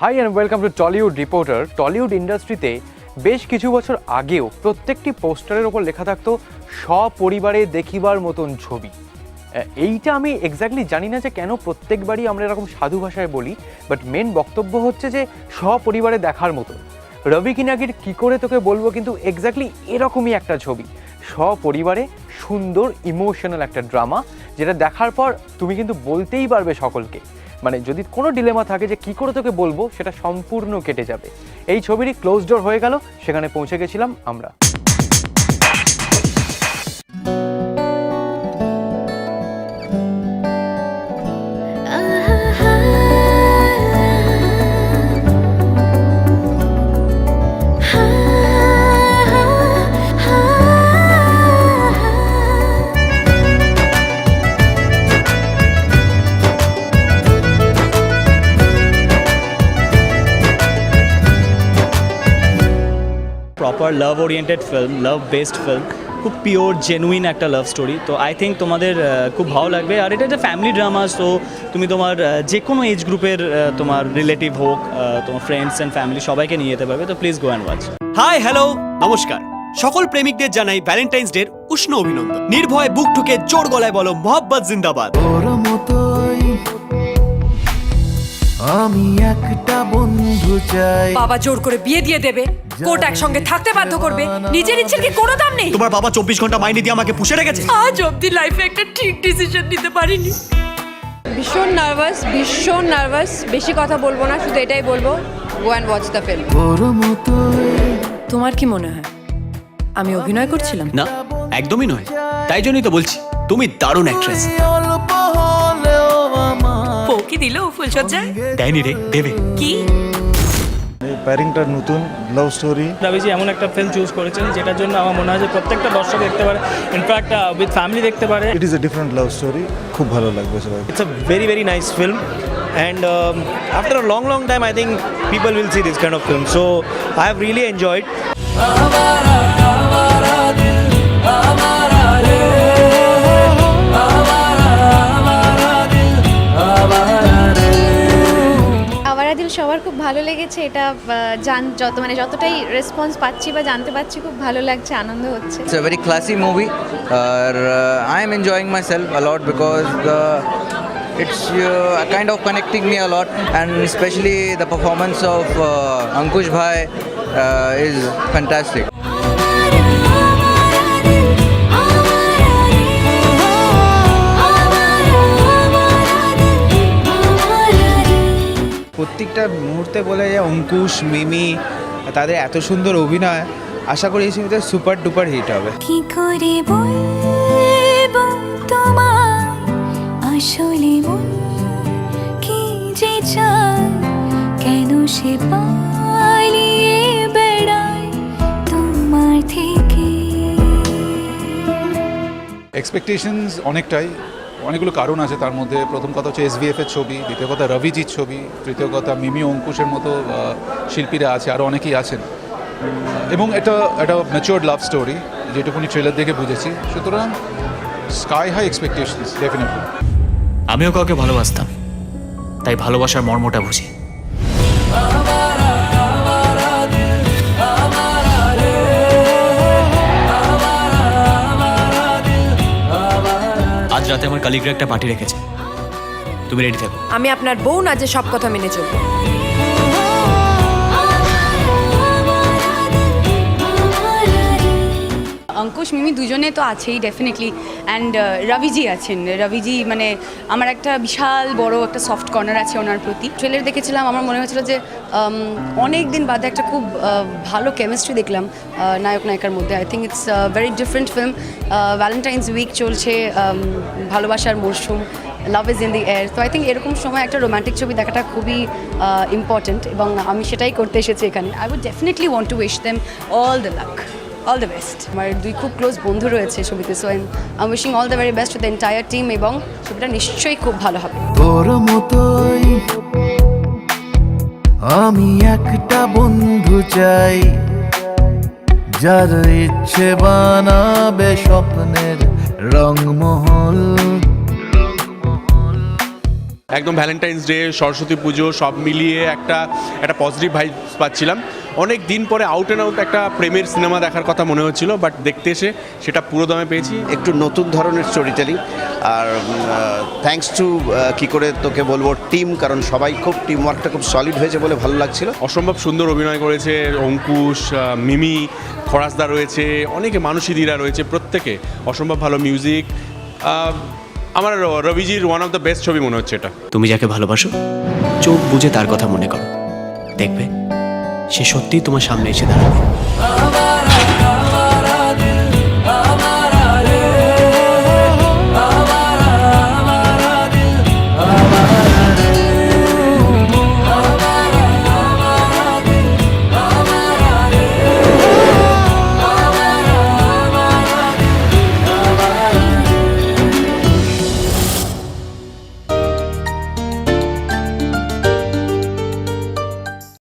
High and welcome to Tollywood reporter. Tollywood ইন্ডাস্ট্রিতে বেশ কিছু বছর আগেও প্রত্যেকটি পোস্টারের ওপর লেখা থাকতো সপরিবারে দেখিবার মতন ছবি। এইটা আমি এক্স্যাক্টলি জানি না যে কেন প্রত্যেকবারই আমরা এরকম সাধু ভাষায় বলি, বাট মেন বক্তব্য হচ্ছে যে সপরিবারে দেখার মতন। রবি কিনাগির কী করে তোকে বলবো, কিন্তু এক্স্যাক্টলি এরকমই একটা ছবি, সপরিবারে সুন্দর ইমোশনাল একটা ড্রামা, যেটা দেখার পর তুমি কিন্তু বলতেই পারবে সকলকে, মানে যদি কোনো ডিলেমা থাকে যে কী করে তোকে বলবো, সেটা সম্পূর্ণ কেটে যাবে। এই ছবিটি ক্লোজ ডোর হয়ে গেল, সেখানে পৌঁছে গেছিলাম আমরা। প্রপার লাভ ওরিয়েন্টেড ফিল্ম, লাভ বেসড ফিল্ম, খুব পিওর জেনুইন একটা লাভ স্টোরি। তো আই থিঙ্ক তোমাদের খুব ভালো লাগবে। আর এটা একটা ফ্যামিলি ড্রামা, সো তুমি তোমার যে কোনো এজ গ্রুপের তোমার রিলেটিভ হোক, তোমার ফ্রেন্ডস অ্যান্ড ফ্যামিলি সবাইকে নিয়ে যেতে পারবে। তো please go and watch. Hi hello নমস্কার, সকল প্রেমিকদের জানাই ভ্যালেন্টাইন্স ডের উষ্ণ অভিনন্দন। নির্ভয় বুক ঠুকে জোর গলায় বলো মোহাব্বত জিন্দাবাদ। আমি একটা বন্ধু চাই। বাবা জোর করে বিয়ে দিয়ে দেবে, কোর্ট একসঙ্গে থাকতে বাধ্য করবে, নিজের ইচ্ছের কি কোনো দাম নেই? তোমার বাবা 24 ঘন্টা মাইনে দিয়ে আমাকে পুষে রেখেছে। আজ অব্দি লাইফে একটা ঠিক ডিসিশন নিতে পারিনি। ভীষণ নার্ভাস। বেশি কথা বলবো না, শুধু এটাই বলবো, go and watch the film. তোর মতোই তোমার কি মনে হয় আমি অভিনয় করছিলাম? না, একদমই নয়। তাই জন্যই তো বলছি তুমি দারুণ অ্যাক্ট্রেস। অল্প হলেও আমার পৌকি দিল ফুলসজ্জায়? দেয়নি রে, দেবে। কি প্যারিংটার নতুন লাভ স্টোরি। রবিজি এমন একটা ফিল্ম চুজ করেছেন যেটার জন্য আমার মনে হয় যে প্রত্যেকটা দর্শক দেখতে পারে, ইনফ্যাক্ট উইথ ফ্যামিলি দেখতে পারে। It is a different love story, খুব ভালো লাগবে সবাই। It's a very, very nice film, and after a long, long time, I think people will see this kind of film. So I have really enjoyed. Awara দিল সবার খুব ভালো লেগেছে। এটা যতটাই রেসপন্স পাচ্ছি বা জানতে পারছি, খুব ভালো লাগছে, আনন্দ হচ্ছে। It's a very classy movie. I am enjoying myself a lot because it's kind of connecting me a lot, and especially the performance of Ankush Bhai is fantastic. প্রত্যেকটা মুহূর্তে বলে যে অঙ্কুশ, মিমি, তাদের এত সুন্দর অভিনয়, আশা করি এই ছবিতে সুপার ডুপার হিট হবে। কি করে বলবো তোমায় আসলে মন কি যে চায়, কেন সে পালিয়ে বেড়ায় তোমার থেকে। এক্সপেকটেশনস অনেকগুলো কারণ আছে তার মধ্যে। প্রথম কথা হচ্ছে SVF এর ছবি, দ্বিতীয় কথা রবিজির ছবি, তৃতীয় কথা মিমি অঙ্কুশের মতো শিল্পীরা আছে, আরও অনেকেই আছেন, এবং এটা একটা ম্যাচিওরড লাভ স্টোরি, যেটুকুনি ট্রেলার দেখে বুঝেছি। সুতরাং স্কাই হাই এক্সপেকটেশনস ডেফিনেটলি। আমিও কাউকে ভালোবাসতাম, তাই ভালোবাসার মর্মটা বুঝি। আজ রাতে আমার কালিগরা একটা পার্টি রেখেছে, তুমি রেডি থাকো। আমি আপনার বউ না যে সব কথা মেনে চলবো। অঙ্কুশ মিমি দুজনে তো আছেই ডেফিনেটলি, অ্যান্ড রবিজি আছেন। রবিজি মানে আমার একটা বিশাল বড় একটা সফট কর্নার আছে ওনার প্রতি। ট্রেলার দেখেছিলাম, আমার মনে হয়েছিল যে অনেক দিন বাদে একটা খুব ভালো কেমিস্ট্রি দেখলাম নায়ক নায়িকার মধ্যে। I think it's very different film. Valentine's week চলছে, ভালোবাসার মরশুম, love is in the air. তো আই থিঙ্ক এরকম সময় একটা রোম্যান্টিক ছবি দেখাটা খুবই ইম্পর্টেন্ট, এবং আমি সেটাই করতে এসেছি এখানে। I would definitely want to wish them all the luck, all the best. আমার দুই খুব ক্লোজ বন্ধু রয়েছে ছবিতে, so I am wishing all the very best to the entire team, এবং ছবিটা নিশ্চয়ই খুব ভালো হবে। তোর মতোই আমি একটা বন্ধু চাই, যার ইচ্ছে বানাবে স্বপ্নের রংমহল। একদম ভ্যালেন্টাইন্স ডে, সরস্বতী পুজো সব মিলিয়ে একটা পজিটিভ ভাইব পাচ্ছিলাম। অনেক দিন পরে আউট অ্যান্ড আউট একটা প্রেমের সিনেমা দেখার কথা মনে হচ্ছিল, বাট দেখতে এসে সেটা পুরো দমে পেয়েছি। একটু নতুন ধরনের স্টোরি টেলিং, আর থ্যাঙ্কস টু কী করে তোকে বলবো টিম, কারণ সবাই খুব টিম ওয়ার্কটা খুব সলিড হয়েছে বলে ভালো লাগছিল। অসম্ভব সুন্দর অভিনয় করেছে অঙ্কুশ, মিমি, খরাসদা রয়েছে, অনেকে মানসীদিরা রয়েছে, প্রত্যেকে অসম্ভব ভালো মিউজিক। আমার রবিজির ওয়ান অফ দ্য বেস্ট ছবি মনে হচ্ছে এটা। তুমি যাকে ভালোবাসো চোখ বুজে তার কথা মনে করো, দেখবে সে সত্যিই তোমার সামনে এসে দাঁড়াবে।